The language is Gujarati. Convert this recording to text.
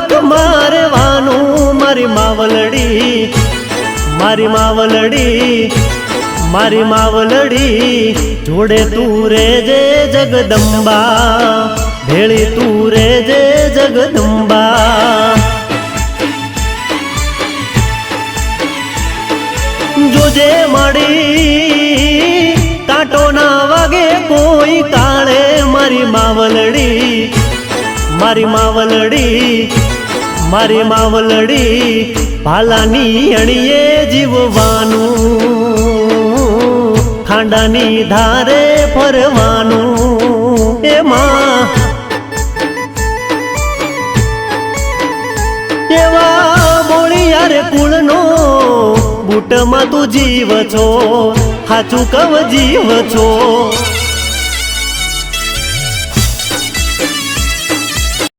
વરખ મારવાનું મારી માવલડી, મારી માવલડી, મારી માવલડી જોડે તું રેજે જગદંબા, ભેળી તું રેજે જગદંબા। જોજે મળી કાંટો ના વાગે કોઈ કાળે મારી માવલડી, મારી માવલડી, મારી માવલડી ભાલાની અણીએ જીવવાનું, ખાંડાની ધારે ફરવાનું। એમાં એવા બોળિયાર કુળનો બૂટમાં તું જીવ છો, હાચું કવ જીવ છો।